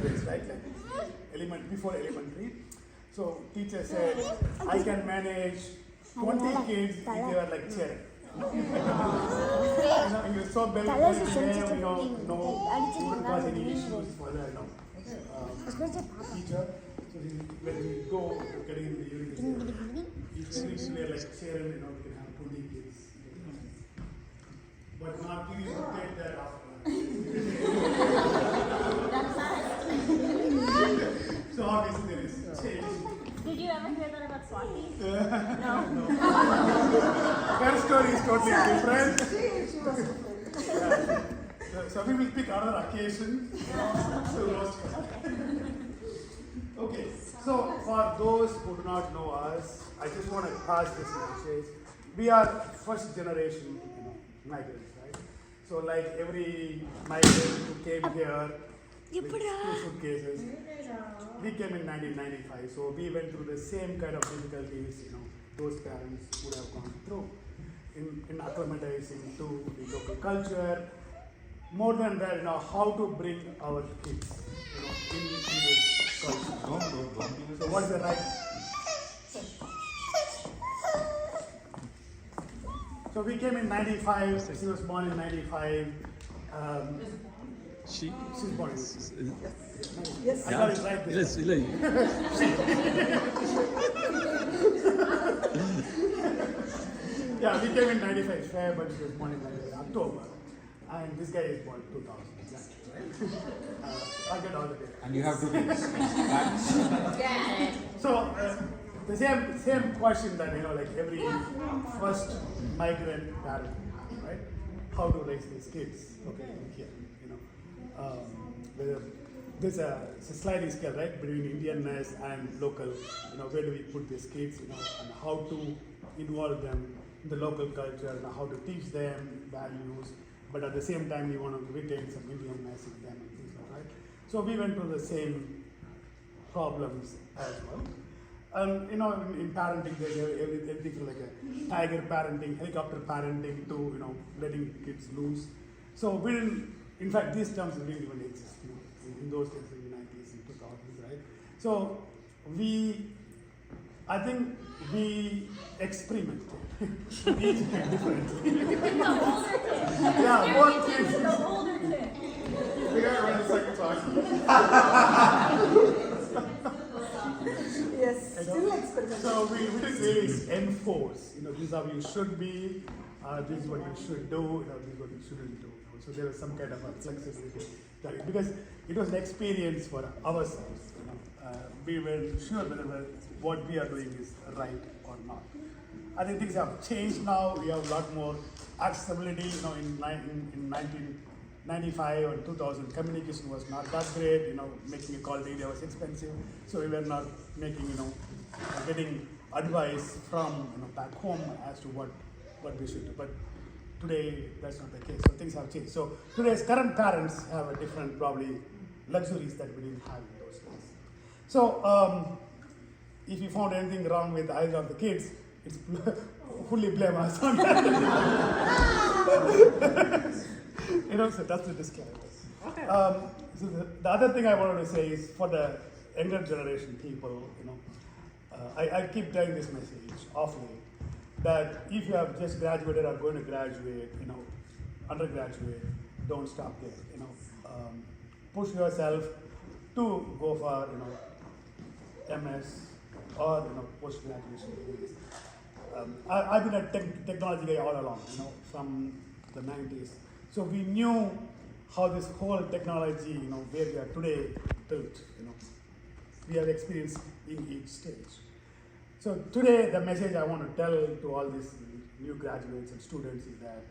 grades, right? Like before elementary. So teacher said, I can manage 20 kids if they are like Cheran. You're so well no wouldn't cause any issues for the teacher. So when we go getting in the unit, if we are like Cheran, we can have 20 kids. But not you to take that after. So obviously there is change. Did you ever hear that about Swati? No. Her story is totally different. So we will pick another occasion to roast her. Okay, so for those who do not know us, I just want to pass this message. We are first generation migrants, right? So like every migrant who came here with 2 suitcases, we came in 1995, so we went through the same kind of difficulties, those parents would have gone through in acclimatizing to the local culture. More than that, how to bring our kids, in this culture. So what's the right? So we came in 95. She was born in 95. She's born in 95. Yes. I got it right this time. Yeah, we came in 95 Feb, but she was born in 95 October. And this guy is born 2000. Right? I'll get all the data. And you have 2 kids. So the same question that like every first migrant parent, right? How to raise these kids? Okay, here, there's a sliding scale, right, between Indianness and local. Where do we put these kids? And how to involve them in the local culture, and how to teach them values. But at the same time, we want to retain some Indianness in them and things like that. So we went through the same problems as well. And in parenting, there's everything from like a tiger parenting, helicopter parenting to letting kids loose. So we didn't. In fact, these terms didn't even exist. In those days, in the 90s and 2000s, right? So I think we experimented. Each differently. Yeah, both kids. The older kid. The guy ran a second talking. Yes, still experiment. So we didn't really enforce. This is how you should be. This is what you should do. This is what you shouldn't do. So there was some kind of a flexibility because it was an experience for ourselves. We were sure whether what we are doing is right or not. I think things have changed now. We have a lot more accessibility. In 1995 or 2000, communication was not that great. Making a call to India was expensive, so we were not making getting advice from back home as to what we should do. But today that's not the case. So things have changed. So today's current parents have a different probably luxuries that we didn't have in those days. So if you found anything wrong with either of the kids, it's fully blame us on that. So that's the disclaimer. Okay. So the other thing I wanted to say is for the younger generation people, I keep telling this message often that if you have just graduated or going to graduate, undergraduate, don't stop there. Push yourself to go for MS or post graduation degrees. I've been a technology guy all along, from the 90s. So we knew how this whole technology, where we are today, built. We have experience in each stage. So today, the message I want to tell to all these new graduates and students is that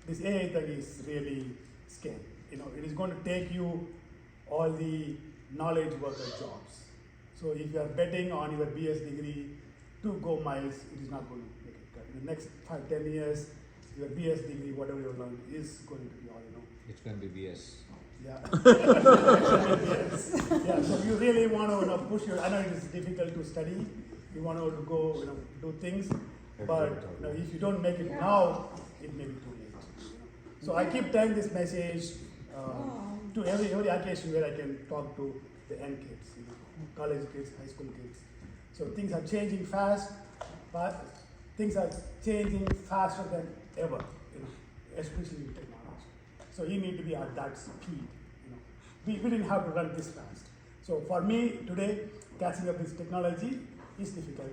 this AI thing is really scary. It is going to take you all the knowledge worker jobs. So if you are betting on your BS degree to go miles, it is not going to make it cut. In the next 5-10 years, your BS degree, whatever you learn, is going to be all It's going to be BS. Yeah. Yeah. So you really want to push your. I know it is difficult to study. You want to go, do things, but if you don't make it now, it may be too late. So I keep telling this message to every occasion where I can talk to the young kids, college kids, high school kids. So things are changing fast, but things are changing faster than ever, especially in technology. So you need to be at that speed. We didn't have to run this fast. So for me today, catching up with technology is difficult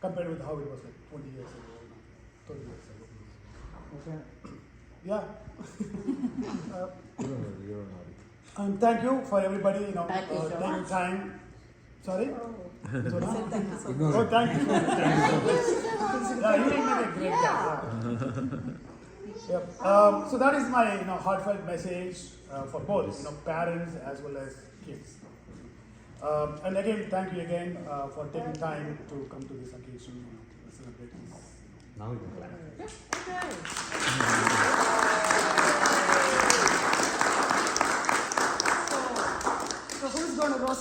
compared with how it was like 20 years ago, 30 years ago. Okay. Yeah. You're not. And thank you for everybody, Thank you so taking much. time. Sorry? Thank you so much. Oh, thank you. Yeah, you did make a great job. Yep. So that is my heartfelt message for both parents as well as kids. And again, thank you again for taking time to come to this occasion to celebrate this. Now you can clap. So who's going to roast?